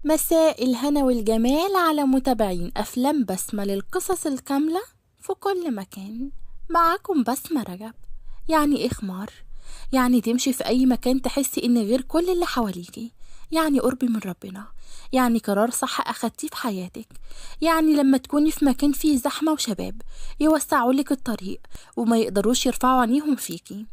مساء الهنا والجمال على متابعين أفلام بسمة للقصص الكاملة في كل مكان. معاكم بسمة رجب. يعني إيه خمار؟ يعني تمشي في أي مكان تحسي إن غير كل اللي حواليكي، يعني قرب من ربنا، يعني قرار صح أخدتيه في حياتك، يعني لما تكوني في مكان فيه زحمة وشباب يوسعولك الطريق وما يقدروش يرفعوا عينيهم فيكي،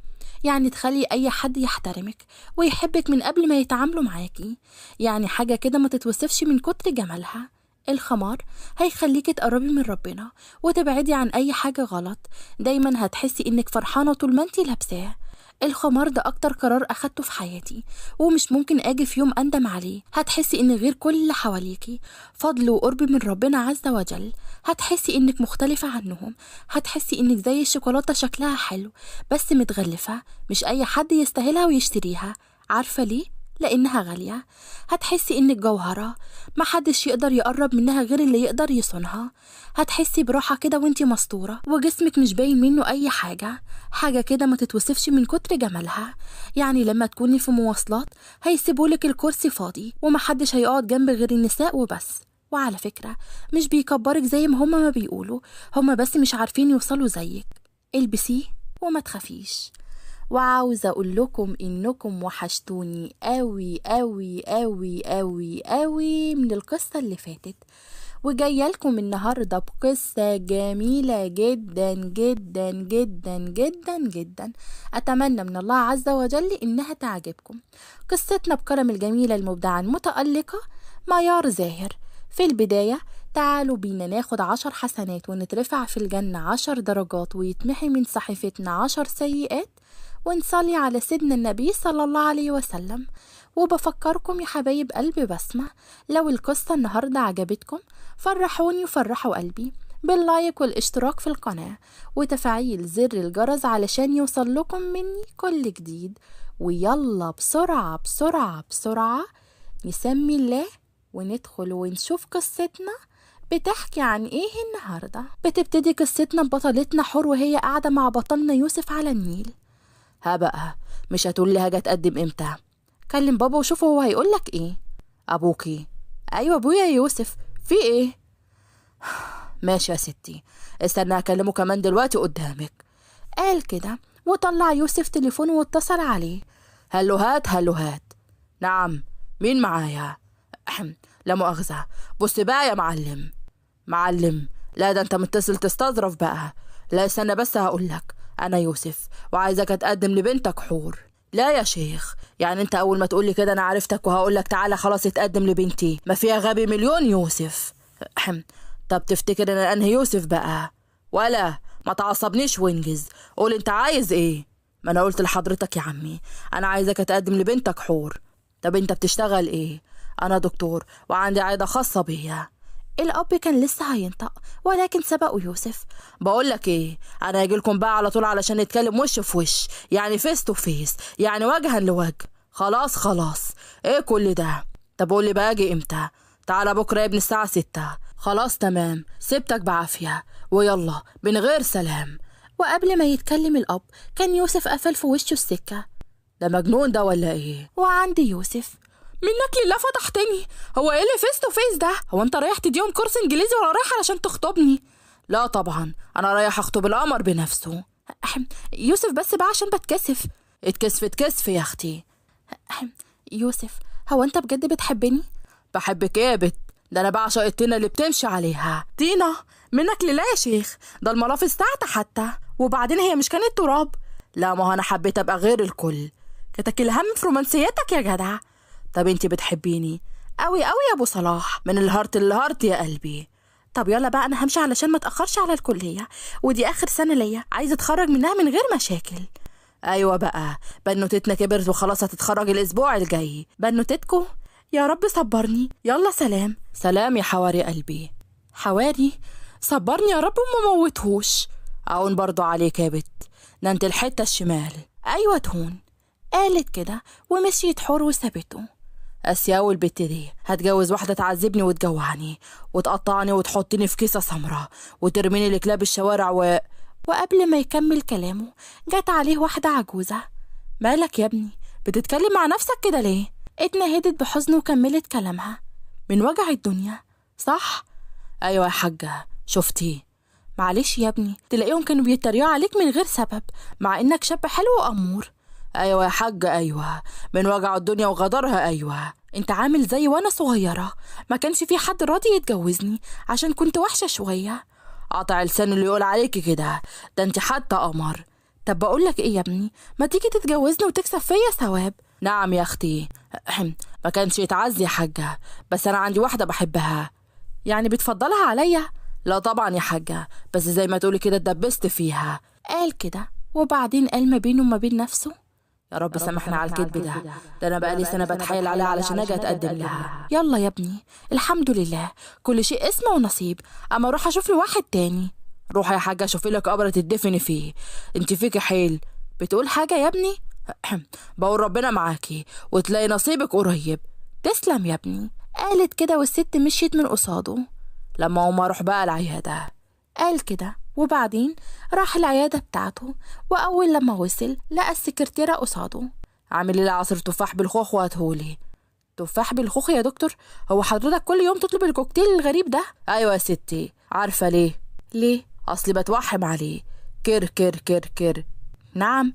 يعني تخلي أي حد يحترمك ويحبك من قبل ما يتعاملوا معاكي، يعني حاجة كده ما تتوصفش من كتر جمالها. الخمار هيخليكي تقربي من ربنا وتبعدي عن أي حاجة غلط، دايما هتحسي إنك فرحانة طول ما انتي لابساه. الخمار ده أكتر قرار أخدته في حياتي ومش ممكن أجي في يوم أندم عليه. هتحسي إن غير كل اللي حواليكي فضل وقرب من ربنا عز وجل، هتحسي إنك مختلفة عنهم، هتحسي إنك زي الشوكولاتة شكلها حلو بس متغلفة، مش أي حد يستاهلها ويشتريها. عارفة ليه؟ لأنها غالية. هتحسي إنك جوهرة محدش يقدر يقرب منها غير اللي يقدر يصونها. هتحسي براحة كده وانتي مستورة وجسمك مش باين منه أي حاجة، حاجة كده ما تتوصفش من كتر جمالها. يعني لما تكوني في مواصلات هيسيبولك الكرسي فاضي ومحدش هيقعد جنب غير النساء وبس. وعلى فكرة مش بيكبرك زي ما هما ما بيقولوا، هما بس مش عارفين يوصلوا زيك. البسيه وما تخافيش. وعاوزة أقول لكم إنكم وحشتوني أوي أوي أوي أوي أوي من القصة اللي فاتت، وجاية لكم النهاردة بقصة جميلة جدا جدا جدا جدا جدا. أتمنى من الله عز وجل إنها تعجبكم. قصتنا بكرم الجميلة المبدعة المتألقة ميار زاهر. في البداية تعالوا بينا ناخد 10 حسنات ونترفع في الجنة 10 درجات ويتمحي من صحيفتنا 10 سيئات، ونصلي على سيدنا النبي صلى الله عليه وسلم. وبفكركم يا حبايب قلب بسمة، لو القصة النهاردة عجبتكم فرحوني وفرحوا قلبي باللايك والاشتراك في القناة وتفعيل زر الجرس علشان يوصل لكم مني كل جديد. ويلا بسرعة بسرعة بسرعة نسمي الله وندخل ونشوف قصتنا بتحكي عن ايه النهاردة. بتبتدي قصتنا ببطلتنا حور وهي قاعدة مع بطلنا يوسف على النيل. ها بقى، مش هتقول لي هاجي اتقدم امتى؟ كلم بابا وشوفه هو هيقولك ايه. ابوكي؟ ايوه ابويا يا يوسف، في ايه؟ ماشي يا ستي، استنى اكلمه كمان دلوقتي قدامك. قال كده وطلع يوسف تليفونه واتصل عليه. هلو هات هلو هات. نعم، مين معايا؟ لا مؤاخذة، بص بقى يا معلم. معلم؟ لا ده انت متصل تستظرف بقى. لا استنى بس هقولك، انا يوسف وعايزك اتقدم لبنتك حور. لا يا شيخ، يعني انت اول ما تقولي كده انا عرفتك وهقولك تعالى خلاص اتقدم لبنتي؟ ما فيها غبي مليون يوسف. طب تفتكر ان انهي يوسف بقى؟ ولا ما تعصبنيش وانجز، قول انت عايز ايه. ما انا قلت لحضرتك يا عمي انا عايزك اتقدم لبنتك حور. طب انت بتشتغل ايه؟ انا دكتور وعندي عيادة خاصة بيا. الاب كان لسه هينطق ولكن سبقه يوسف. بقولك ايه، انا هاجيلكم بقى على طول علشان نتكلم وش في وش، يعني فيس تو فيس، يعني وجها لوجه. خلاص خلاص، ايه كل ده؟ طب قولي بقى اجي امتى؟ تعالى بكره يا ابن الساعة 6. خلاص تمام، سبتك بعافية ويلا من غير سلام. وقبل ما يتكلم الاب كان يوسف قفل في وشه السكة. ده مجنون ده ولا ايه؟ وعند يوسف منك لله فتحتني، هو ايه اللي فيس تو فيس ده؟ هو انت رايح تديهم كورس انجليزي ولا رايح علشان تخطبني؟ لا طبعا انا رايح اخطب القمر بنفسه. يوسف بس بقى عشان بتكسف. اتكسفت كسف يا اختي. يوسف هو انت بجد بتحبني؟ بحبك ايه يا بت؟ ده انا بعشق الطينه اللي بتمشي عليها. طينه؟ منك لله يا شيخ، ده الملافظ بتاعتها حتى، وبعدين هي مش كانت تراب؟ لا ما هو انا حبيت ابقى غير الكل. كتك الهم في رومانسيتك يا جدع. طب انتي بتحبيني؟ قوي قوي يا ابو صلاح، من الهارت للهارت يا قلبي. طب يلا بقى انا همشي علشان ما اتاخرش على الكليه، ودي اخر سنه ليا عايزه اتخرج منها من غير مشاكل. ايوه بقى، بنوتتنا كبرت وخلاص هتتخرج الاسبوع الجاي. بنوتتكو؟ يا رب صبرني. يلا سلام. سلام يا حواري قلبي. حواري؟ صبرني يا رب وما موتهوش. اعون برضو عليك يا بت، ده انت الحته الشمال. ايوه تهون. قالت كده ومشيت حور وسابته. اسياو البت دي هتجوز واحدة تعذبني وتجوعني وتقطعني وتحطني في كيسة سمراء وترميني لكلاب الشوارع وقبل ما يكمل كلامه جت عليه واحدة عجوزة. مالك يا ابني؟ بتتكلم مع نفسك كده ليه؟ اتنهدت بحزن وكملت كلامها. من وجع الدنيا صح؟ ايوه يا حاجة شفتي. معلش يا ابني، تلاقيهم كانوا بيتريقوا عليك من غير سبب مع انك شاب حلو وامور. ايوه يا حاجة ايوه، من وجع الدنيا وغدرها. ايوه انت عامل زي وانا صغيرة ما كانش في حد راضي يتجوزني عشان كنت وحشة شوية. قطع لسان اللي يقول عليكي كده، ده انت حتى قمر. طب بقولك ايه يا ابني، ما تيجي تتجوزني وتكسب فيا ثواب؟ نعم يا اختي. ما كانش يتعزي يا حاجة، بس انا عندي واحدة بحبها. يعني بتفضلها عليا؟ لا طبعا يا حاجة، بس زي ما تقولي كده اتدبست فيها. قال كده وبعدين قال ما بينه وما بين نفسه يا رب سامحنا على الكذب ده انا بقالي سنة بتحايل عليها علشان اجي اتقدم لها. يلا يا ابني الحمد لله، كل شيء اسمه ونصيب. اما اروح اشوف لي واحد تاني. روح يا حاجة شوفي لك قبر تدفني فيه، انت فيكي حيل. بتقول حاجة يا ابني؟ بقول ربنا معاكي وتلاقي نصيبك قريب. تسلم يا ابني. قالت كده والست مشيت من قصاده. لما اقوم اروح بقى العيادة. قال كده وبعدين راح العيادة بتاعته، وأول لما وصل لقى السكرتيرة قصاده. عامل لي عصير تفاح بالخوخ وهاتهولي. تفاح بالخوخ يا دكتور؟ هو حضرتك كل يوم تطلب الكوكتيل الغريب ده؟ أيوة يا ستي. عارفة ليه؟ ليه؟ أصلي بتوحم عليه. كر كر كر كر. نعم.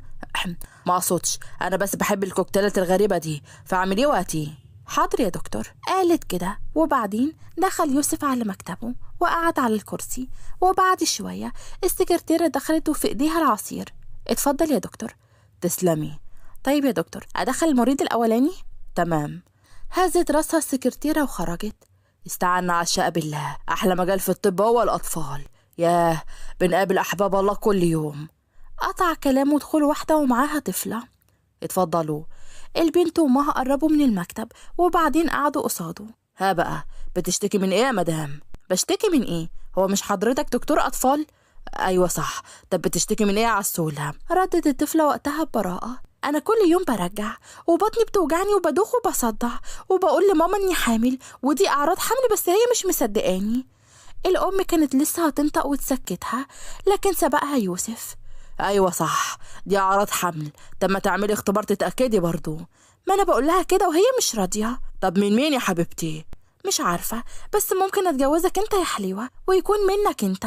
ما أقصدش، أنا بس بحب الكوكتيلات الغريبة دي، فاعمليه وهاتيه. حاضر يا دكتور. قالت كده وبعدين دخل يوسف على مكتبه وقعد على الكرسي، وبعد شوية السكرتيرة دخلت وفي ايديها العصير. اتفضل يا دكتور. تسلمي. طيب يا دكتور ادخل المريض الاولاني؟ تمام. هزت راسها السكرتيرة وخرجت. استعنا على الشقة بالله، احلى مجال في الطب هو الاطفال. ياه بنقابل احباب الله كل يوم. قطع كلامه ودخل واحدة ومعاها طفلة. اتفضلوا. البنت وامها قربوا من المكتب وبعدين قعدوا قصاده. ها بقى بتشتكي من ايه يا مدام؟ بشتكي من ايه؟ هو مش حضرتك دكتور اطفال؟ ايوه صح. طب بتشتكي من ايه يا عسولة؟ ردت الطفلة وقتها ببراءة. انا كل يوم برجع وبطني بتوجعني وبدوخ وبصدع وبقول لماما اني حامل ودي اعراض حمل، بس هي مش مصدقاني. الام كانت لسه هتنطق وتسكتها لكن سبقها يوسف. ايوه صح، دي اعراض حمل. طب ما تعملي اختبار تتاكدي برضو. ما انا بقول لها كده وهي مش راضيه. طب من مين يا حبيبتي؟ مش عارفه، بس ممكن اتجوزك انت يا حليوه ويكون منك انت.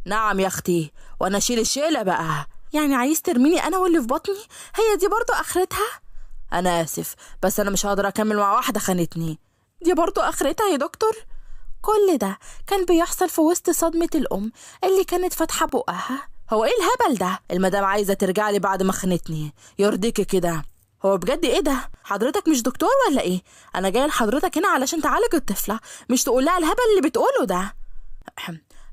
نعم يا اختي، وانا اشيل الشيله بقى. يعني عايز ترميني انا واللي في بطني؟ هي دي برضو اخرتها؟ انا اسف بس انا مش هقدر اكمل مع واحده خانتني. دي برضو اخرتها يا دكتور؟ كل ده كان بيحصل في وسط صدمه الام اللي كانت فاتحه بقها. هو ايه الهبل ده؟ المدام عايزه ترجع لي بعد ما خانتني، يرضيكي كده؟ هو بجد ايه ده؟ حضرتك مش دكتور ولا ايه؟ انا جايه لحضرتك هنا علشان تعالج الطفله، مش تقول لها الهبل اللي بتقوله ده.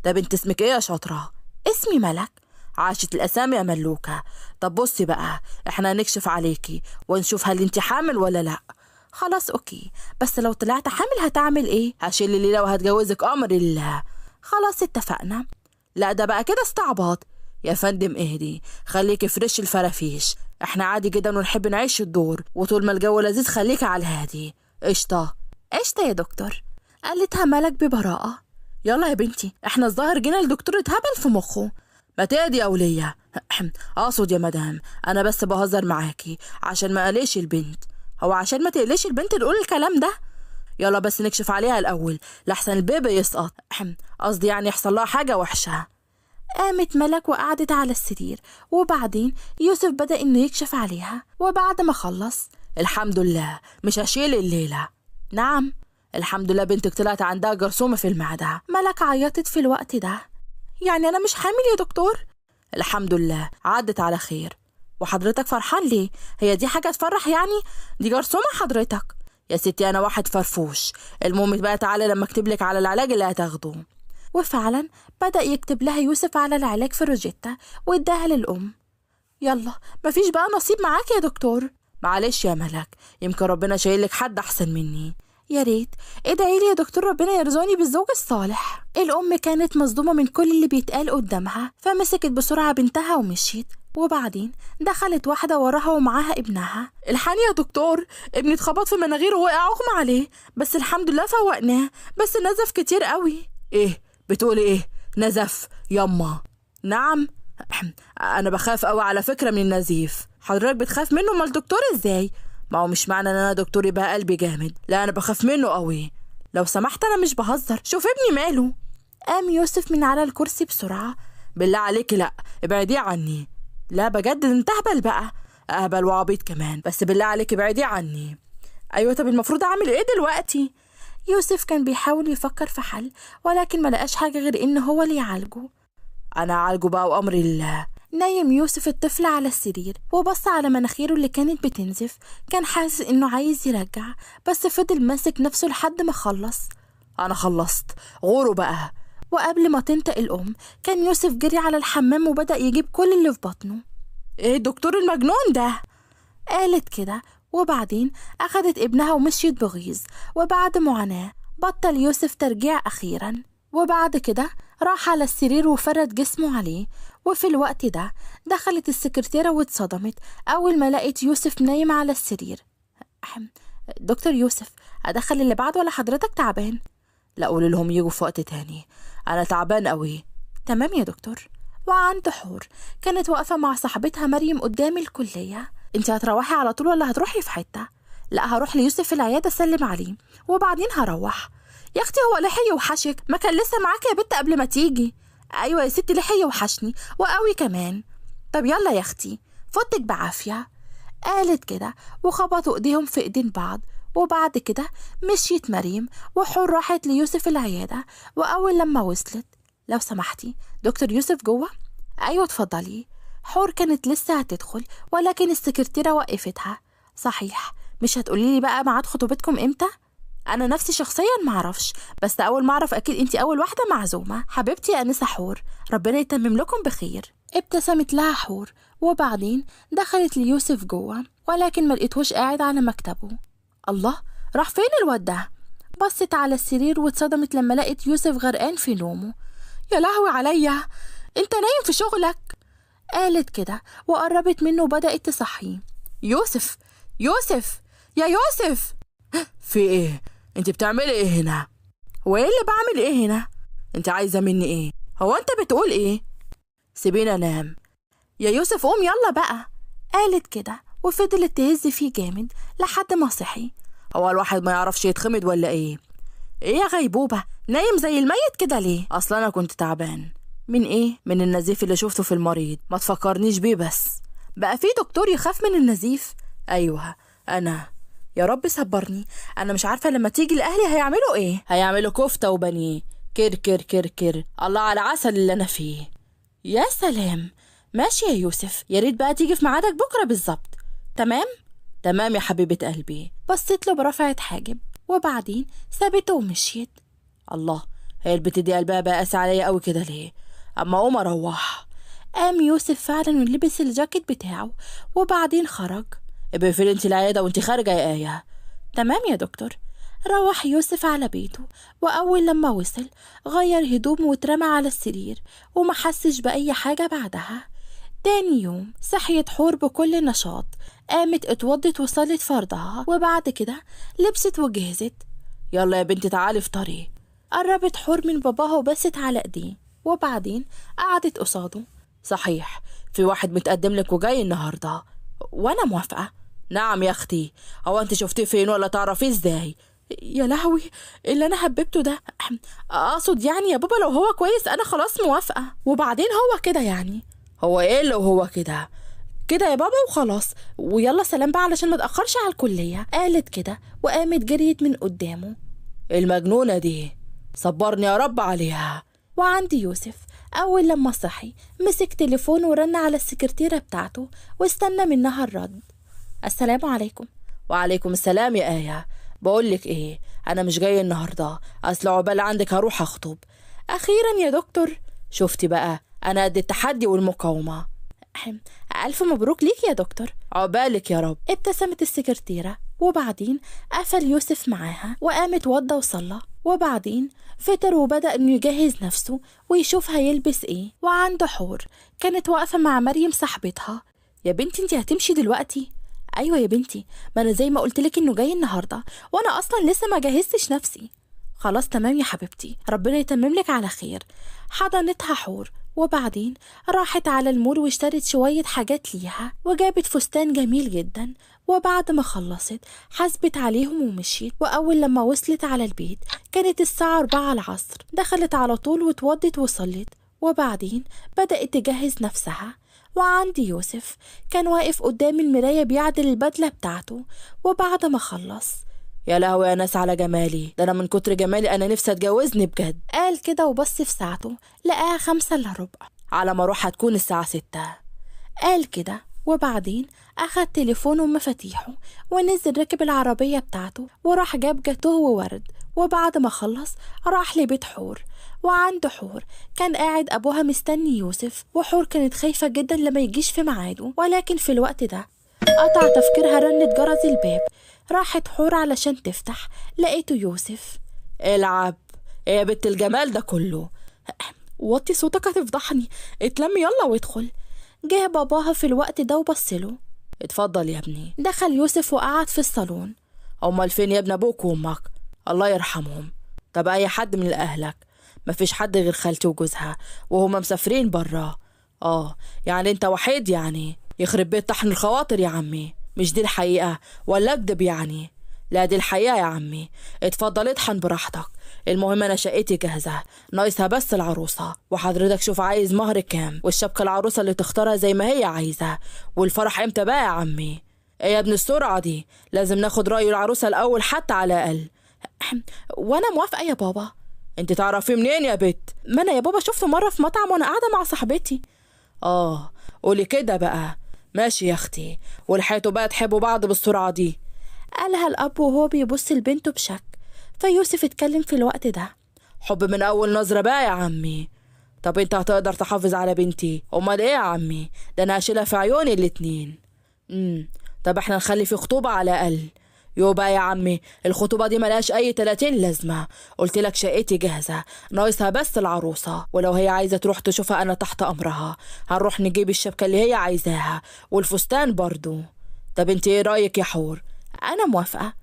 ده بنت اسمك ايه يا شاطره؟ اسمي ملك. عاشت الاسامي يا ملوكه. طب بصي بقى، احنا هنكشف عليكي ونشوف هل انت حامل ولا لا. خلاص اوكي، بس لو طلعت حامل هتعمل ايه؟ هشيل ليلة وهتجوزك امر الله. خلاص اتفقنا. لا ده بقى كده استعباط. يا فندم اهدي، خليكي فريش الفرافيش، احنا عادي جدا ونحب نعيش الدور، وطول ما الجو لذيذ خليكي على الهادي. قشطه. قشطه يا دكتور، قالتها ملك ببراءه. يلا يا بنتي، احنا الظاهر جينا لدكتور اتهبل في مخه. ما تهدي يا وليه. اقصد يا مدام انا بس بهزر معاكي عشان ما قلقش البنت. هو عشان ما تقلقش البنت تقول الكلام ده؟ يلا بس نكشف عليها الاول لحسن البيبي يسقط. قصدي يعني يحصل لها حاجه وحشه. قامت ملك وقعدت على السرير، وبعدين يوسف بدأ إنه يكشف عليها، وبعد ما خلص: الحمد لله مش هشيل الليلة. نعم. الحمد لله بنتك طلعت عندها جرثومة في المعدة. ملك عيطت في الوقت ده. يعني أنا مش حامل يا دكتور؟ الحمد لله عدت على خير. وحضرتك فرحان ليه؟ هي دي حاجة تفرح يعني؟ دي جرثومة حضرتك. يا ستي أنا واحد فرفوش. المهم بقى تعالى لما أكتبلك على العلاج اللي هتاخده. وفعلا بدأ يكتب لها يوسف على العلاج في روجيتا واداها للأم. يلا مفيش بقى نصيب معاك يا دكتور. معلش يا ملك، يمكن ربنا شايلك حد أحسن مني. يا ريت ادعي لي يا دكتور ربنا يرزقني بالزوج الصالح. الأم كانت مصدومة من كل اللي بيتقال قدامها، فمسكت بسرعة بنتها ومشيت، وبعدين دخلت واحدة وراها ومعاها ابنها. الحقني يا دكتور، ابني اتخبط في مناخيره ووقع اغمى عليه، بس الحمد لله فوقناه، بس نزف كتير قوي. ايه بتقولي ايه؟ نزف يما؟ نعم. انا بخاف قوي على فكرة من النزيف. حضرتك بتخاف منه؟ ما الدكتور ازاي؟ ما هو مش معنى ان انا دكتور يبقى قلبي جامد، لا انا بخاف منه قوي. لو سمحت أنا مش بهزر، شوف ابني ماله. قام يوسف من على الكرسي بسرعة. بالله عليك لأ، ابعدي عني. لا بجد انت أهبل بقى، أهبل وعبيط كمان، بس بالله عليك ابعدي عني. أيوة طب المفروض أعمل إيه دلوقتي؟ يوسف كان بيحاول يفكر في حل، ولكن ما لقاش حاجة غير إن هو اللي يعالجه. أنا أعالجه بقى وأمر الله. نايم يوسف الطفل على السرير وبص على مناخيره اللي كانت بتنزف. كان حاسس إنه عايز يرجع، بس فضل ماسك نفسه لحد ما خلص. أنا خلصت، غوروا بقى. وقبل ما تنطق الأم كان يوسف جري على الحمام وبدأ يجيب كل اللي في بطنه. إيه الدكتور المجنون ده؟ قالت كده، وبعدين أخدت ابنها ومشيت بغيظ. وبعد معاناة بطل يوسف ترجيع أخيرا، وبعد كده راح على السرير وفرد جسمه عليه. وفي الوقت ده دخلت السكرتيرة واتصدمت أول ما لقيت يوسف نايم على السرير. دكتور يوسف، أدخل اللي بعد ولا حضرتك تعبان؟ لا قول لهم يجوا في وقت تاني، أنا تعبان قوي. تمام يا دكتور. وعند حور كانت واقفة مع صاحبتها مريم قدام الكلية. انت هتروحي على طول ولا هتروحي في حتة؟ لا هروح ليوسف في العيادة اسلم عليه وبعدين هروح. يا اختي هو لحي يوحشك؟ ما كان لسه معاك يا بنت قبل ما تيجي. ايوه يا ستي لحي يوحشني وقوي كمان. طب يلا يا اختي فوتك بعافية. قالت كده وخبطوا ايديهم في ايدين بعض. وبعد كده مشيت مريم وحور راحت ليوسف العيادة. واول لما وصلت، لو سمحتي دكتور يوسف جوه؟ ايوه اتفضلي. حور كانت لسه هتدخل ولكن السكرتيرة وقفتها. صحيح مش هتقولي لي بقى ميعاد خطوبتكم امتى؟ انا نفسي شخصيا معرفش، بس اول ما اعرف اكيد انتي اول واحدة معزومة. حبيبتي يا انسة حور، ربنا يتمم لكم بخير. ابتسمت لها حور وبعدين دخلت ليوسف جوه، ولكن ما لقيتهوش قاعد على مكتبه. الله، راح فين الواد ده؟ بصت على السرير واتصدمت لما لقيت يوسف غرقان في نومه. يا لهوي عليا، انت نايم في شغلك؟ قالت كده وقربت منه وبدأت تصحيه. يوسف، يوسف، يا يوسف. في ايه؟ انت بتعملي ايه هنا؟ هو ايه اللي بعمل ايه هنا؟ انت عايزة مني ايه؟ هو انت بتقول ايه؟ سيبيني انام. يا يوسف قوم يلا بقى. قالت كده وفضلت تهز فيه جامد لحد ما صحي. هو الواحد ما يعرفش يتخمد ولا ايه؟ ايه يا غيبوبة، نايم زي الميت كده ليه؟ اصلا انا كنت تعبان. من ايه؟ من النزيف اللي شفته في المريض. ما تفكرنيش بيه بس. بقى في دكتور يخاف من النزيف؟ ايوه انا. يا رب صبرني، انا مش عارفة لما تيجي لاهلي هيعملوا ايه. هيعملوا كفتة وبانيه كر كر كر كر. الله على العسل اللي انا فيه. يا سلام، ماشي يا يوسف، يا ريت بقى تيجي في ميعادك بكرة بالظبط. تمام؟ تمام يا حبيبة قلبي. بصيت له برفعة حاجب وبعدين سابته ومشيت. الله، هي البت دي قلبها بقى قاسي عليا قوي كده ليه؟ اما اقوم اروح. قام يوسف فعلا ولبس الجاكيت بتاعه وبعدين خرج. اقفلي انت العيادة وانت خارجة يا آية. تمام يا دكتور. روح يوسف على بيته، وأول لما وصل غير هدومه واترمى على السرير وما حسش بأي حاجة بعدها. تاني يوم صحيت حور بكل نشاط، قامت اتوضت وصلت فرضها وبعد كده لبست وجهزت. يلا يا بنتي تعالي افطري. قربت حور من باباها وبست على ايديه وبعدين قعدت قصاده. صحيح في واحد متقدم لك وجاي النهارده وانا موافقه. نعم يا اختي، هو انت شفتيه فين ولا تعرفيه ازاي؟ يا لهوي، اللي انا حببته ده. اقصد يعني يا بابا لو هو كويس انا خلاص موافقه. وبعدين هو كده يعني. هو ايه لو هو كده كده يا بابا وخلاص، ويلا سلام بقى علشان ما اتاخرش على الكليه. قالت كده وقامت جريت من قدامه. المجنونه دي صبرني يا رب عليها. وعند يوسف اول لما صحي مسك تليفون ورن على السكرتيره بتاعته واستنى منها الرد. السلام عليكم. وعليكم السلام يا آية. بقولك ايه، انا مش جاي النهارده، اصل عقبال عندك هروح اخطب. اخيرا يا دكتور، شفتي بقى انا قد التحدي والمقاومه. الف مبروك ليك يا دكتور. عقبالك يا رب. ابتسمت السكرتيره وبعدين قفل يوسف معاها وقام اتوضى وصلى وبعدين فطر وبدأ انه يجهز نفسه ويشوف هيلبس ايه. وعنده حور كانت واقفه مع مريم صاحبتها. يا بنتي انتي هتمشي دلوقتي؟ ايوه يا بنتي، ما انا زي ما قلت لك انه جاي النهارده وانا اصلا لسه ما جهزتش نفسي. خلاص تمام يا حبيبتي، ربنا يتمم لك على خير. حضنتها حور وبعدين راحت على المول واشترت شوية حاجات ليها وجابت فستان جميل جدا. وبعد ما خلصت حسبت عليهم ومشيت. وأول لما وصلت على البيت كانت الساعة 4 العصر. دخلت على طول واتوضت وصلت، وبعدين بدأت تجهز نفسها. وعندي يوسف كان واقف قدام المراية بيعدل البدلة بتاعته. وبعد ما خلص: يا لهوي يا ناس على جمالي، ده انا من كتر جمالي انا نفسي اتجوزني بجد. قال كده وبص في ساعته لقاها 5:15. على ما اروح هتكون الساعة 6. قال كده وبعدين أخد تليفونه ومفاتيحه ونزل ركب العربية بتاعته وراح جاب جاتوه وورد. وبعد ما خلص راح لبيت حور. وعند حور كان قاعد أبوها مستني يوسف، وحور كانت خايفة جدا لما يجيش في ميعاده. ولكن في الوقت ده قطع تفكيرها رنت جرس الباب. راحت حور علشان تفتح، لقيته يوسف. العب ايه يا بنت الجمال ده كله؟ وطي صوتك هتفضحني، اتلم يلا وادخل. جه باباها في الوقت ده وبصله. اتفضل يا ابني. دخل يوسف وقعد في الصالون. امال فين يا ابن ابوك وامك؟ الله يرحمهم. طب اي حد من اهلك؟ مفيش حد غير خالتي وجوزها وهما مسافرين برا. يعني انت وحيد يعني؟ يخرب بيت طحن الخواطر يا عمي. مش دي الحقيقة ولا اكدب يعني؟ لا دي الحقيقة يا عمي. اتفضل اطحن براحتك. المهم انا شقتي جاهزة، ناقصها بس العروسة. وحضرتك شوف عايز مهر كام والشبكة العروسة اللي تختارها زي ما هي عايزة. والفرح امتى بقى يا عمي؟ ايه يا ابن السرعة دي؟ لازم ناخد رأي العروسة الاول حتى على الاقل. وانا موافقة يا بابا. انت تعرفي منين يا بت؟ ما انا يا بابا شفته مرة في مطعم وانا قاعدة مع صاحبتي. قولي كده بقى. ماشي يا اختي، ولحقتوا بقى تحبوا بعض بالسرعة دي؟ قالها الأب وهو بيبص لبنته بشك. فيوسف اتكلم في الوقت ده. حب من أول نظرة بقى يا عمي. طب انت هتقدر تحافظ على بنتي؟ امال ايه يا عمي؟ ده انا هشيلها في عيوني الاتنين. طب احنا نخلي في خطوبة على الأقل. بقى يا عمي الخطوبة دي ملهاش أي 30 لازمة. قلت لك شقتي جاهزة، ناقصها بس العروسة. ولو هي عايزة تروح تشوفها أنا تحت أمرها. هنروح نجيب الشبكة اللي هي عايزاها والفستان برضو. طب انت ايه رأيك يا حور؟ أنا موافقة.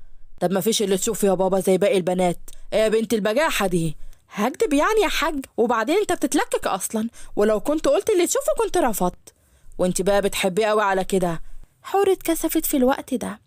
طب ما فيش اللي تشوف يا بابا زي باقي البنات؟ ايه يا بنت البجاحة دي؟ هكدب يعني يا حاج؟ وبعدين انت بتتلكك أصلا، ولو كنت قلت اللي تشوفه كنت رفضت. وانت بقى بتحبيه قوي على كده؟ حور اتكسفت في الوقت ده.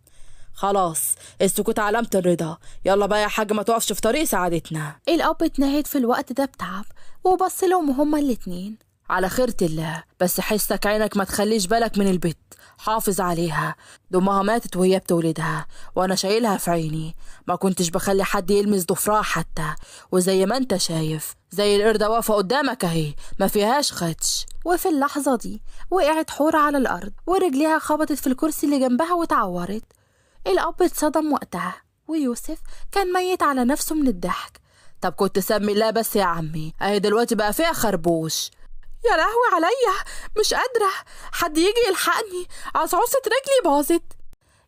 خلاص السكوت علامة الرضا. يلا بقى يا حاج ما تقفش في طريق سعادتنا. الأب اتنهد في الوقت ده بتعب وبص لهم هما الاتنين. على خيرة الله، بس حسك عينك ما تخليش بالك من البت. حافظ عليها، دمها ماتت وهي بتولدها وانا شايلها في عيني. ما كنتش بخلي حد يلمس ضفرها حتى. وزي ما انت شايف زي القردة واقفة قدامك اهي، ما فيهاش خدش. وفي اللحظة دي وقعت حور على الأرض ورجليها خبطت في الكرسي اللي جنبها واتعورت. الأب اتصدم وقتها، ويوسف كان ميت على نفسه من الضحك. طب كنت سمي الله بس يا عمي، اهي دلوقتي بقى فيها خربوش. يا لهوي عليا، مش قادرة، حد يجي يلحقني، عصعوصة رجلي باظت.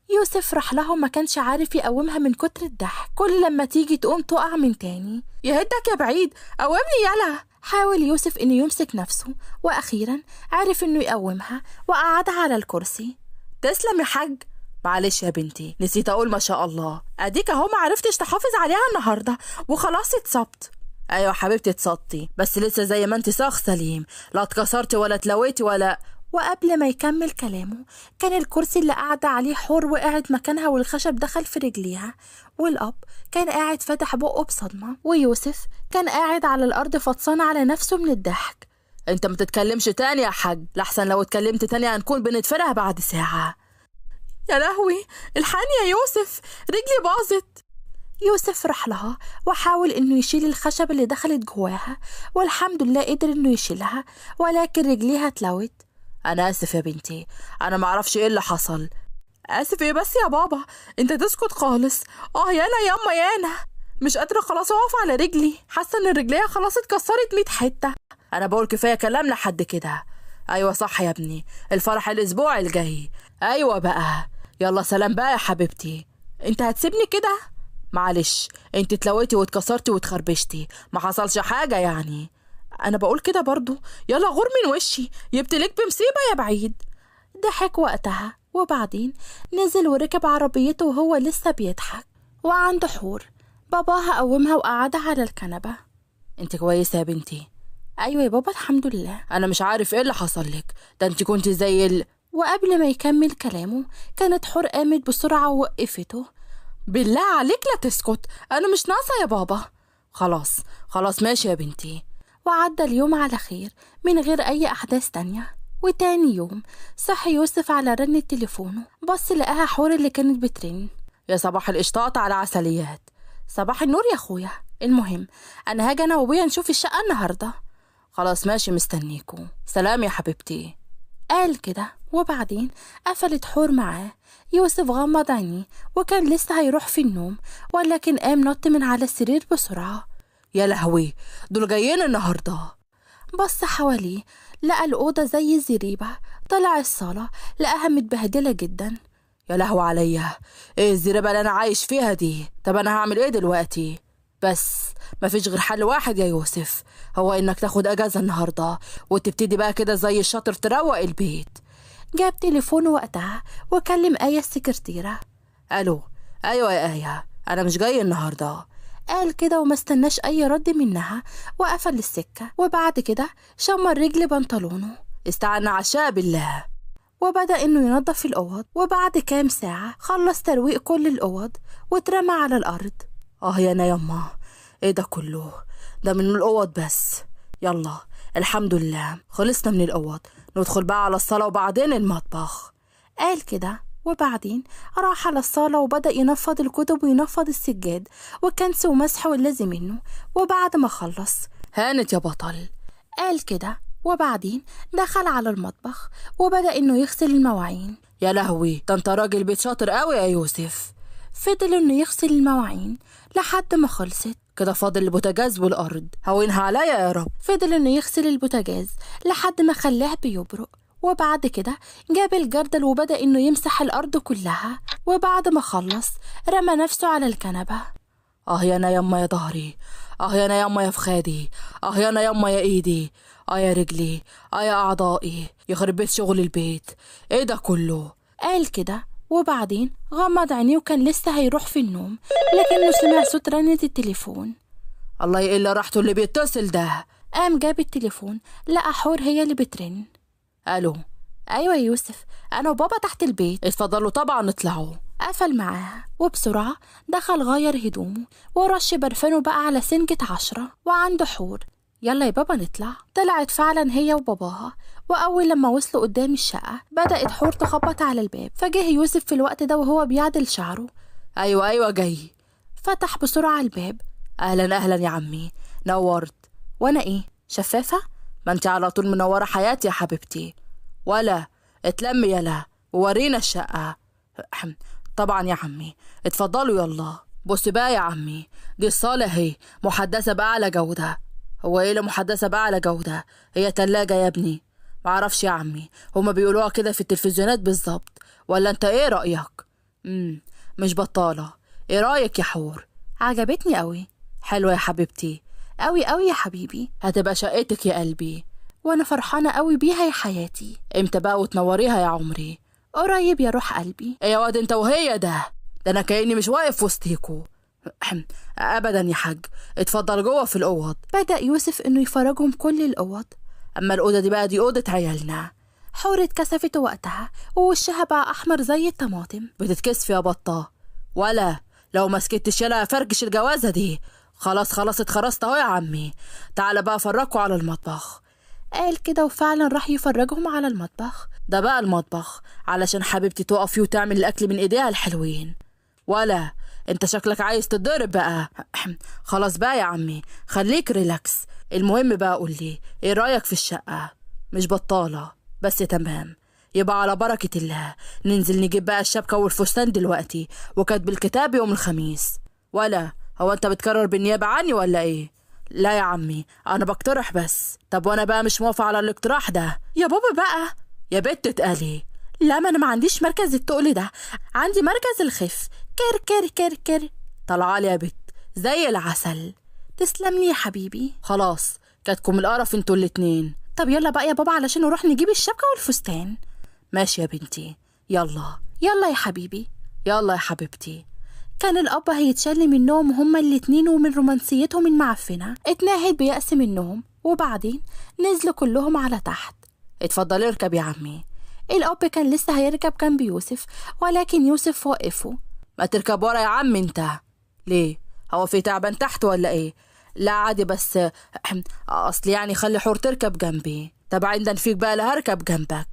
يوسف راح لها وما كانش عارف يقومها من كتر الضحك. كل لما تيجي تقوم تقع من تاني. يهدك يا بعيد، قومني يلا. حاول يوسف انه يمسك نفسه، واخيرا عرف انه يقومها وقعدها على الكرسي. تسلم يا حاج. معلش يا بنتي نسيت اقول ما شاء الله. اديك اهو ما عرفتش تحافظ عليها النهارده وخلاص اتصبت. ايوه حبيبتي اتصبتي، بس لسه زي ما انت ساخ سليم، لا اتكسرتي ولا اتلويتي ولا. وقبل ما يكمل كلامه كان الكرسي اللي قاعدة عليه حور وقعت مكانها والخشب دخل في رجليها. والأب كان قاعد فتح بقه بصدمة، ويوسف كان قاعد على الأرض فطسان على نفسه من الضحك. انت ما تتكلمش تاني يا حاج، لحسن لو اتكلمت تاني هنكون بنتفرق بعد ساعة. يا لهوي الحقني يا يوسف، رجلي باظت. يوسف راح لها وحاول انه يشيل الخشب اللي دخلت جواها، والحمد لله قدر انه يشيلها، ولكن رجليها اتلوت. انا اسف يا بنتي، انا معرفش ايه اللي حصل. اسف ايه بس يا بابا؟ انت تسكت خالص. يانا ياما يانا، مش قادرة خلاص اقف على رجلي، حاسة ان رجليها خلاص اتكسرت 100 حتة. انا بقول كفاية كلام لحد كده. ايوه صح يا ابني، الفرح الاسبوع الجاي. ايوه بقى يلا سلام بقى يا حبيبتي. انت هتسيبني كده؟ معلش انت اتلويتي واتكسرتي واتخربشتي، ما حصلش حاجة يعني. انا بقول كده برضو، يلا غور من وشي، يبتليك بمصيبة يا بعيد. ضحك وقتها وبعدين نزل وركب عربيته وهو لسه بيضحك. وعند حور باباها قومها وقعدها على الكنبة. انت كويسة يا بنتي؟ ايوه يا بابا الحمد لله. انا مش عارف ايه اللي حصل لك، ده انت كنت وقبل ما يكمل كلامه كانت حور قامت بسرعة ووقفته. بالله عليك لا تسكت، انا مش ناقصه يا بابا. خلاص خلاص ماشي يا بنتي. وعدى اليوم على خير من غير اي احداث تانية. وتاني يوم صحي يوسف على رنة تليفونه، بص لقاها حور اللي كانت بترن. يا صباح القشطاط على عسليات. صباح النور يا اخويا، المهم انا هاجي انا وابويا نشوف الشقة النهاردة. خلاص ماشي مستنيكو، سلام يا حبيبتي. قال كده وبعدين قفلت حور معاه. يوسف غمض عينيه وكان لسه هيروح في النوم، ولكن قام نط من على السرير بسرعة. يا لهوي دول جايين النهارده. بص حواليه لقى الأوضة زي الزريبة. طلع الصالة لقاها متبهدلة جدا. يا لهوي عليا، ايه الزريبة اللي انا عايش فيها دي؟ طب انا هعمل ايه دلوقتي؟ بس مفيش غير حل واحد يا يوسف، هو انك تاخد اجازة النهاردة وتبتدي بقى كده زي الشاطر تروق البيت. جاب تليفونه وقتها وكلم آية السكرتيرة. الو، ايوه يا آية، انا مش جاي النهاردة. قال كده وما استناش اي رد منها وقفل السكة. وبعد كده شمر رجل بنطلونه. استعنا عشاء بالله. وبدأ انه ينظف الأوض، وبعد كام ساعة خلص ترويق كل الأوض واترمى على الأرض. يا انا يما، ايه ده كله؟ ده من الأوض بس. يلا الحمد لله خلصنا من الأوض، ندخل بقى على الصالة وبعدين المطبخ. قال كده وبعدين راح على الصالة وبدأ ينفض الكتب وينفض السجاد والكنس ومسح واللازم منه. وبعد ما خلص هانت يا بطل. قال كده وبعدين دخل على المطبخ وبدأ انه يغسل المواعين. يا لهوي، ده انت راجل بيت شاطر قوي يا يوسف. فضل انه يغسل المواعين لحد ما خلصت. كده فاضل البوتاجاز والأرض، هونها عليا يا رب. فضل انه يغسل البوتاجاز لحد ما خلاه بيبرق. وبعد كده جاب الجردل وبدأ انه يمسح الأرض كلها. وبعد ما خلص رمى نفسه على الكنبة. يا انا يما يا ظهري، يا انا يما يا فخادي، يا انا يما يا ايدي، يا رجلي، يا اعضائي، يخرب بيت شغل البيت، ايه ده كله؟ قال كده وبعدين غمض عينيه وكان لسه هيروح في النوم، لكنه سمع صوت رنة التليفون. الله يقل راحته اللي بيتصل ده. قام جاب التليفون لقى حور هي اللي بترن. الو، ايوه يا يوسف، انا وبابا تحت البيت. اتفضلوا طبعا اطلعوا. قفل معاها وبسرعة دخل غير هدومه ورش برفانه بقى على سنجة 10 وعنده حور. يلا يا بابا نطلع. طلعت فعلا هي وباباها. وأول لما وصلوا قدام الشقة بدأت حور تخبط على الباب، فجه يوسف في الوقت ده وهو بيعدل شعره. أيوة جاي. فتح بسرعة الباب. أهلا أهلا يا عمي، نورت. وأنا إيه شفافة؟ ما انت على طول منورة حياتي يا حبيبتي. ولا اتلمي يلا وورينا الشقة. طبعا يا عمي، اتفضلوا يلا. بص بقى يا عمي، دي الصالة هي محدثة بأعلى جودة. هو ايه اللي محدثة بأعلى جودة؟ هي تلاجة يا ابني. معرفش يا عمي، هما بيقولوها كده في التلفزيونات بالظبط، ولا انت ايه رأيك؟ مش بطالة. ايه رأيك يا حور؟ عجبتني قوي. حلوة يا حبيبتي. قوي قوي يا حبيبي. هتبقى شقتك يا قلبي، وانا فرحانة قوي بيها يا حياتي. امتى بقى وتنوريها يا عمري؟ قريب يا روح قلبي. ايه يا واد انت وهي ده انا كأني مش واقف وسطيكوا. ابدا يا حاج، اتفضل جوه في الاوض. بدأ يوسف انه يفرجهم كل الاوض. اما الاوضه دي بقى دي اوضه عيالنا. حور اتكسفت وقتها ووشها بقى احمر زي الطماطم. بتتكسفي يا بطه؟ ولا لو ما سكتش يلا فركش الجوازه دي. خلاص اتخرست اهو يا عمي، تعالى بقى افرجكوا على المطبخ. قال كده وفعلا راح يفرجهم على المطبخ. ده بقى المطبخ علشان حبيبتي تقف فيه وتعمل الاكل من ايديها الحلوين. ولا انت شكلك عايز تتضرب بقى. خلاص بقى يا عمي، خليك ريلاكس. المهم بقى قولي ايه رأيك في الشقة؟ مش بطالة بس تمام. يبقى على بركة الله ننزل نجيب بقى الشبكة والفستان دلوقتي وكاتب الكتاب يوم الخميس. ولا هو انت بتكرر بالنيابة عني ولا ايه؟ لا يا عمي انا بقترح بس. طب وانا بقى مش موافق على الاقتراح ده. يا بابا بقى. يا بنت اتقالي. لا ما انا ما عنديش مركز التقل ده، عندي مركز الخف. كر كر كر كر. طلعالي يا بت زي العسل. تسلم لي يا حبيبي. خلاص كاتكم القرف انتوا الاتنين. طب يلا بقى يا بابا علشان نروح نجيب الشبكة والفستان. ماشي يا بنتي، يلا يلا يا حبيبي. يلا يا حبيبتي. كان الأب هيتشل منهم هما الاتنين ومن رومانسيتهم المعفنة اتناهد بيأس منهم وبعدين نزلوا كلهم على تحت. اتفضلي اركب يا عمي. الأب كان لسه هيركب جنب يوسف، ولكن يوسف وقفه. ما تركب ورا يا عم انت. ليه؟ هو في تعبان تحت ولا ايه؟ لا عادي، بس اصل يعني خلي حور تركب جنبي. طب عندن فيك بقى، لا هركب جنبك.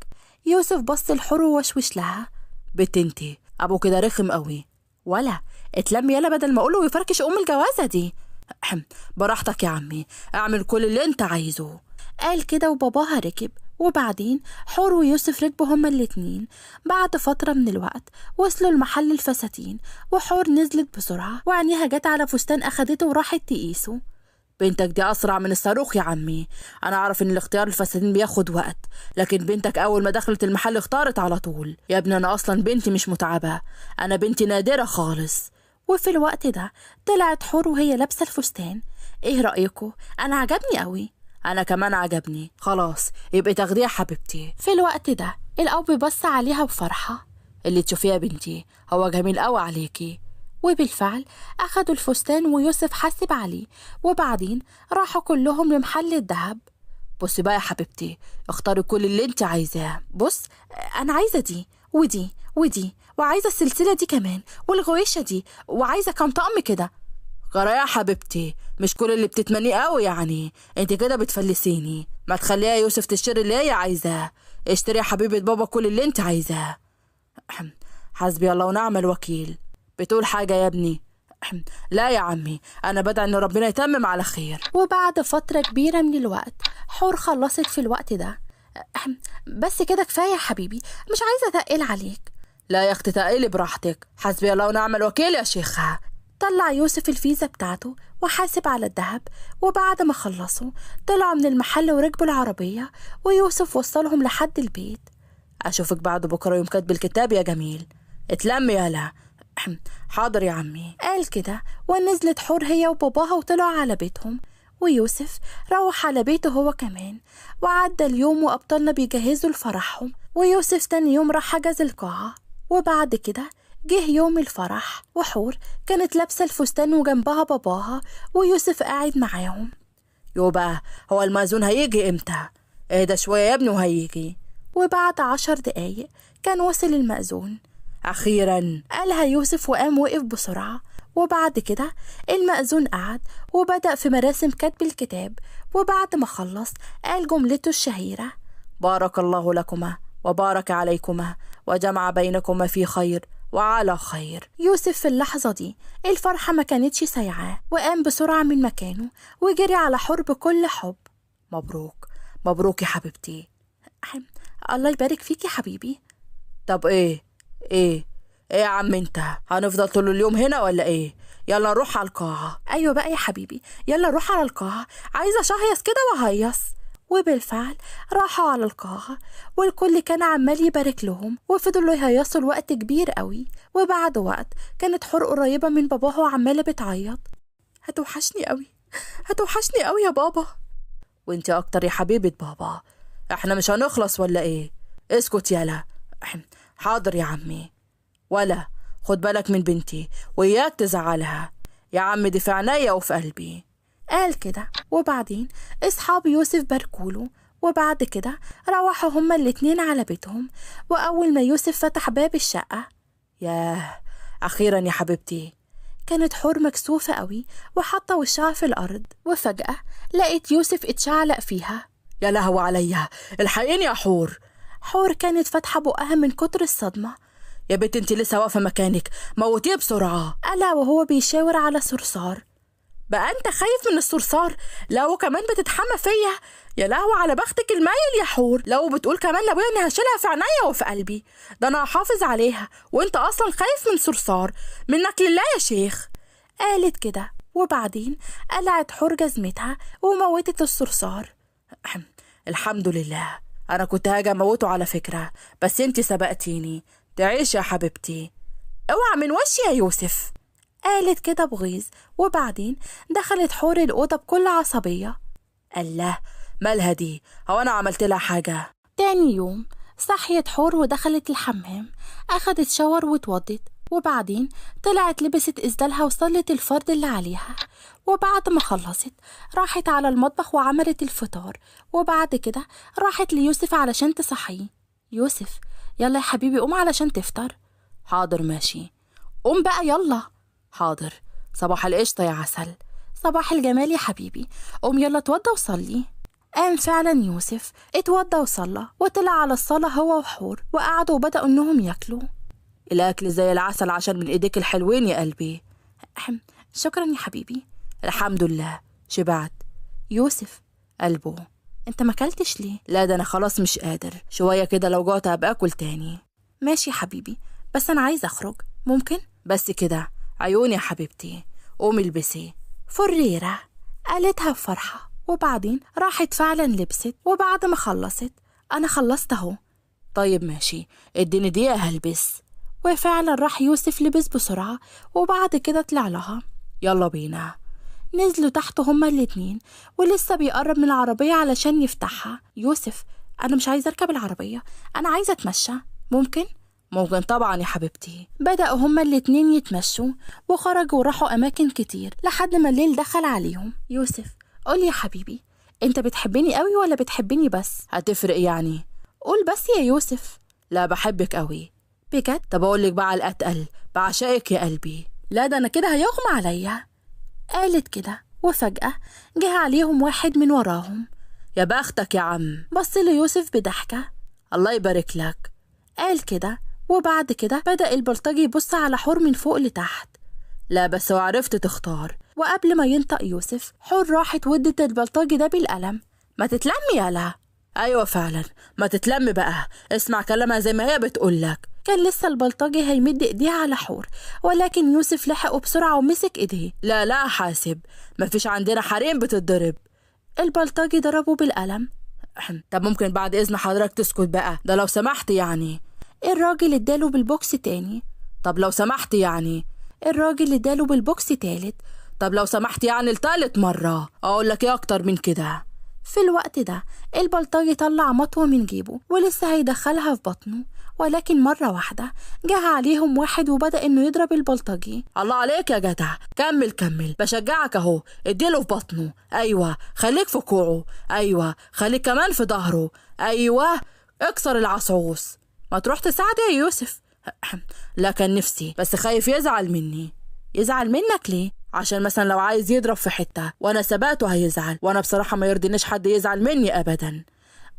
يوسف بص لحور ووشوش لها. بنت انتي ابو كده رخم قوي. ولا اتلم يلا بدل ما اقوله ويفركش الجوازة دي. براحتك يا عمي، اعمل كل اللي انت عايزه. قال كده وباباها ركب. وبعدين حور ويوسف ركبوا هما الاتنين. بعد فترة من الوقت وصلوا لمحل الفساتين، وحور نزلت بسرعة وعينيها جت على فستان أخدته وراحت تقيسه. بنتك دي أسرع من الصاروخ يا عمي. أنا أعرف إن الاختيار الفساتين بياخد وقت، لكن بنتك أول ما دخلت المحل اختارت على طول. يا ابني أنا أصلا بنتي مش متعبة، أنا بنتي نادرة خالص. وفي الوقت ده طلعت حور وهي لابسة الفستان. ايه رأيكم؟ أنا عجبني قوي. أنا كمان عجبني. خلاص يبقى تاخديها حبيبتي. في الوقت ده الأب بص عليها بفرحة. اللي تشوفيها بنتي هو جميل قوي عليكي. وبالفعل أخدوا الفستان ويوسف حاسب عليه. وبعدين راحوا كلهم لمحل الذهب. بصي بقى يا حبيبتي، اختاري كل اللي انت عايزاه. بص أنا عايزة دي ودي ودي، وعايزة السلسلة دي كمان، والغويشة دي، وعايزة كام طقم كده. غيري يا حبيبتي، مش كل اللي بتتمنيه قوي يعني، انت كده بتفلسيني. ما تخليها يوسف تشتري اللي هي عايزاه. اشتري يا حبيبة بابا كل اللي انت عايزاه. حسبي الله ونعم الوكيل. بتقول حاجة يا ابني؟ لا يا عمي، أنا بدعي إن ربنا يتمم على خير. وبعد فترة كبيرة من الوقت حور خلصت في الوقت ده. بس كده كفاية يا حبيبي، مش عايزة أتقل عليك. لا يا أختي تقلي براحتك، حسبي الله ونعم الوكيل يا شيخة. طلع يوسف الفيزا بتاعته وحاسب على الذهب. وبعد ما خلصوا طلعوا من المحل وركبوا العربية، ويوسف وصلهم لحد البيت. أشوفك بعد بكرة يوم كاتب الكتاب يا جميل. اتلم يالا. حاضر يا عمي. قال كده ونزلت حور هي وباباها وطلعوا على بيتهم. ويوسف روح على بيته هو كمان. وعدى اليوم وأبطالنا بيجهزوا لفرحهم. ويوسف تاني يوم راح حجز القاعة. وبعد كده جه يوم الفرح، وحور كانت لابسة الفستان وجنبها باباها، ويوسف قاعد معاهم. يوبا هو المأذون هيجي امتى؟ اهدى شوية يا ابني وهيجي. وبعد 10 دقايق كان وصل المأذون. أخيرا، قالها يوسف وقام وقف بسرعة. وبعد كده المأذون قعد وبدأ في مراسم كتب الكتاب. وبعد ما خلص قال جملته الشهيرة: بارك الله لكما وبارك عليكما وجمع بينكما في خير وعلى خير. يوسف في اللحظة دي الفرحة ما كانتش سايعاه، وقام بسرعة من مكانه وجري على حور بكل حب. مبروك مبروك يا حبيبتي. الله يبارك فيك يا حبيبي. طب ايه يا عم انت، هنفضل طول اليوم هنا ولا ايه؟ يلا نروح على القاعة. ايوه بقى يا حبيبي، يلا نروح على القاعة، عايزة شهيص كده وهيص. وبالفعل راحوا على القاعة، والكل كان عمال يبارك لهم، وفضلوا يهيصوا لوقت كبير قوي. وبعد وقت كانت حور قريبة من باباها وعمالة بتعيط: هتوحشني قوي يا بابا. وانت اكتر يا حبيبة بابا، احنا مش هنخلص ولا ايه؟ اسكت يالا. حاضر يا عمي. ولا خد بالك من بنتي وإياك تزعلها يا عم، دي في عينيا وفي قلبي. قال كده. وبعدين اصحاب يوسف باركوله. وبعد كده روحوا هما الاتنين على بيتهم. وأول ما يوسف فتح باب الشقة، ياه أخيرا يا حبيبتي، كانت حور مكسوفة قوي وحاطة وشها في الأرض. وفجأة لقيت يوسف اتشعلق فيها. يا لهو عليا، الحقيني يا حور. حور كانت فاتحة بقها من كتر الصدمة. يا بنت انت لسه واقفة مكانك، موتيه بسرعة. قالها وهو بيشاور على صرصار. بقى انت خايف من الصرصار؟ لو كمان بتتحمى فيا؟ يا لهو على بختك المايل يا حور. لو بتقول كمان لابويا اني هشيلها في عينيا وفي قلبي، ده انا هحافظ عليها، وانت اصلا خايف من صرصار؟ منك لله يا شيخ. قالت كده. وبعدين قلعت حور جزمتها وموتت الصرصار. الحمد لله، انا كنت هاجي اموته على فكرة، بس انت سبقتيني. تعيش يا حبيبتي. اوعى من وشي يا يوسف. قالت كده بغيظ. وبعدين دخلت حور الأوضة بكل عصبية. الله، مالها دي؟ هو أنا عملت لها حاجة؟ تاني يوم صحيت حور ودخلت الحمام، أخدت شاور واتوضت. وبعدين طلعت لبست إسدالها وصلت الفرض اللي عليها. وبعد ما خلصت راحت على المطبخ وعملت الفطار، وبعد كده راحت ليوسف علشان تصحيه. يوسف يلا يا حبيبي قوم علشان تفطر. حاضر ماشي. قوم بقى يلا. حاضر. صباح القشطة يا عسل. صباح الجمال يا حبيبي. قوم يلا اتوضى وصلي. قام فعلا يوسف اتوضى وصلى وطلع على الصالة هو وحور، وقعدوا وبدأوا انهم ياكلوا. الأكل زي العسل عشان من إيديك الحلوين يا قلبي. شكرا يا حبيبي. الحمد لله شبعت. يوسف قلبه انت ما كلتش ليه؟ لا ده أنا خلاص مش قادر، شوية كده لو جوعت هبقى أكل تاني. ماشي يا حبيبي، بس أنا عايز أخرج، ممكن؟ بس كده عيوني يا حبيبتي. قومي البسي. فريرة قالتها بفرحة، وبعدين راحت فعلا لبست، وبعد ما خلصت أنا خلصت أهو. طيب ماشي اديني دقيقة هلبس. وفعلا راح يوسف لبس بسرعة، وبعد كده طلع لها. يلا بينا. نزلوا تحت هما الاتنين، ولسه بيقرب من العربية علشان يفتحها. يوسف أنا مش عايزة أركب العربية، أنا عايزة أتمشى، ممكن؟ ممكن طبعا يا حبيبتي. بدأوا هما الاتنين يتمشوا وخرجوا وراحوا أماكن كتير لحد ما الليل دخل عليهم. يوسف قولي يا حبيبي، أنت بتحبني قوي ولا بتحبني بس؟ هتفرق يعني؟ قول بس يا يوسف. لا بحبك قوي. بجد؟ طب أقولك بقى على الأتقل، بعشقك يا قلبي. لا ده أنا كده هيغمى عليا. قالت كده، وفجأة جه عليهم واحد من وراهم. يا بختك يا عم. بص ليوسف بضحكة. الله يبارك لك. قال كده، وبعد كده بدأ البلطجي يبص على حور من فوق لتحت. لا بس وعرفت تختار. وقبل ما ينطق يوسف، حور راحت ودت البلطجي ده بالقلم. ما تتلمي يالا. أيوة فعلا ما تتلم بقى، اسمع كلامها زي ما هي بتقولك. كان لسه البلطجي هيمد ايديه على حور، ولكن يوسف لحقه بسرعة ومسك ايديه. لا لا حاسب، مفيش عندنا حريم بتتضرب. البلطجي ضربه بالقلم. طب ممكن بعد إذن حضرتك تسكت بقى، ده لو سمحت يعني. الراجل اداله بالبوكس تاني. طب لو سمحت يعني. الراجل اداله بالبوكس تالت. طب لو سمحت يعني لتالت مرة، أقولك ايه أكتر من كده؟ في الوقت ده البلطجي طلع مطوة من جيبه ولسه هيدخلها في بطنه، ولكن مرة واحدة جه عليهم واحد وبدأ انه يضرب البلطجي. الله عليك يا جدع، كمل بشجعك اهو، اديله في بطنه، ايوه خليك في كوعه، ايوه خليك كمان في ظهره، ايوه اكسر العصعوص. ما تروح تساعد يا يوسف. لا كان نفسي، بس خايف يزعل مني. يزعل منك ليه؟ عشان مثلا لو عايز يضرب في حتة وانا ثباته هيزعل، وانا بصراحة ما يرضينيش حد يزعل مني ابدا.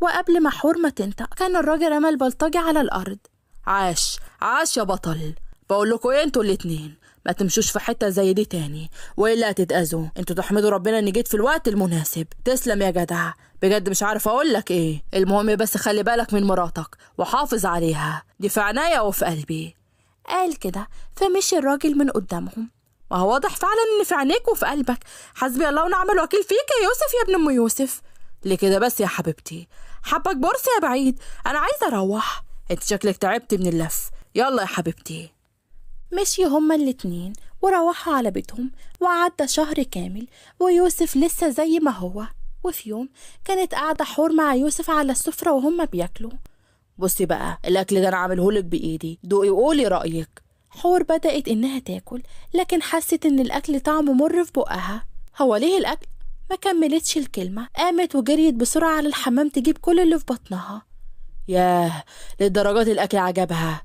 وقبل ما حور ما تنطق كان الراجل رمى البلطجي على الارض. عاش يا بطل. بقول لكم ايه انتوا الاتنين، ما تمشوش في حتة زي دي تاني والا هتتأذوا. انتوا تحمدوا ربنا اني جيت في الوقت المناسب. تسلم يا جدع، بجد مش عارف اقول لك ايه. المهم بس خلي بالك من مراتك وحافظ عليها، دي في عناية وفي قلبي. قال كده فمشي الراجل من قدامهم. ما هو واضح فعلا ان في عينيك وفي قلبك. حسبي الله ونعم الوكيل فيك يا يوسف يا ابن ام يوسف. ليه كده بس يا حبيبتي؟ حبك بورس يا بعيد، انا عايزه اروح. انت شكلك تعبت من اللف، يلا يا حبيبتي. مشي هما الاتنين وروحوا على بيتهم، وعدى شهر كامل ويوسف لسه زي ما هو. وفي يوم كانت قاعدة حور مع يوسف على السفرة وهما بياكلوا. بصي بقى الاكل ده انا عاملهولك بايدي، دوقي وقولي رايك. حور بدأت إنها تاكل، لكن حست إن الأكل طعمه مر في بقها. هو ليه الأكل؟ ما كملتش الكلمة، قامت وجريت بسرعة على الحمام تجيب كل اللي في بطنها. ياه للدرجات الأكل عجبها.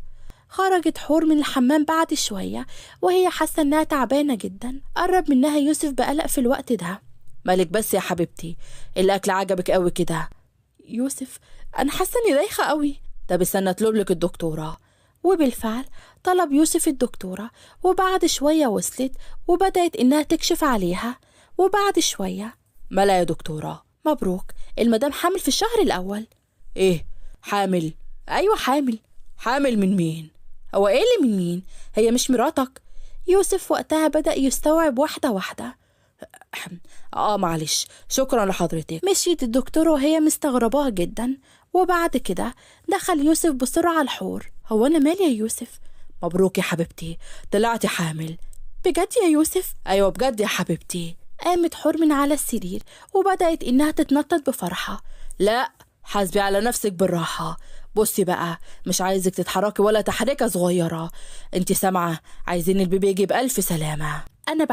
خرجت حور من الحمام بعد شوية وهي حاسة إنها تعبانة جدا. قرب منها يوسف بقلق في الوقت ده. مالك بس يا حبيبتي، الأكل عجبك قوي كده؟ يوسف أنا حاسة إني دايخة قوي. طب استنى اطلب لك الدكتورة. وبالفعل طلب يوسف الدكتورة، وبعد شوية وصلت وبدأت إنها تكشف عليها. وبعد شوية ملا يا دكتورة؟ مبروك، المدام حامل في الشهر الأول. إيه حامل؟ أيوة حامل. حامل من مين؟ هو إيه اللي من مين؟ هي مش مراتك؟ يوسف وقتها بدأ يستوعب واحدة واحدة. معلش، شكرا لحضرتك. مشيت الدكتورة وهي مستغرباه جدا. وبعد كده دخل يوسف بسرعة الحور. هو أنا مالي يا يوسف؟ مبروك يا حبيبتي، طلعتي حامل. بجد يا يوسف؟ أيوة بجد يا حبيبتي. قامت حور من على السرير وبدأت إنها تتنطط بفرحة. لا حاسبي على نفسك بالراحة. بصي بقى، مش عايزك تتحركي ولا تحركة صغيرة. انت سامعة؟ عايزين البيبي يجي بألف سلامة. أنا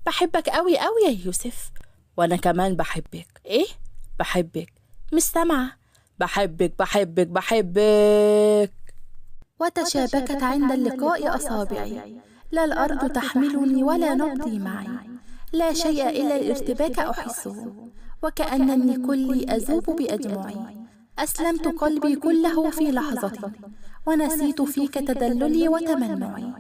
بحبك قوي قوي يا يوسف. وأنا كمان بحبك. إيه؟ بحبك. مش سامعة. بحبك بحبك بحبك. وتشابكت عند اللقاء أصابعي، لا الأرض تحملني ولا نبضي معي، لا شيء إلا الارتباك أحسه، وكأنني كلي أذوب بأدمعي. أسلمت قلبي كله في لحظة، ونسيت فيك تدللي وتمنعي.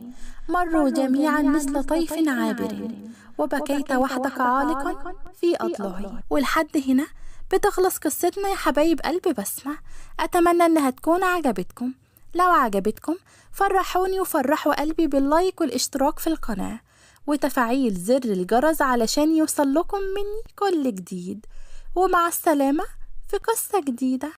مروا جميعا مثل طيف عابر، وبكيت وحدك عالقا في أضلعي. ولحد هنا بتخلص قصتنا يا حبايب قلب بسمة. أتمنى أنها تكون عجبتكم. لو عجبتكم فرحوني وفرحوا قلبي باللايك والاشتراك في القناة وتفعيل زر الجرس علشان يوصل لكم مني كل جديد. ومع السلامة في قصة جديدة.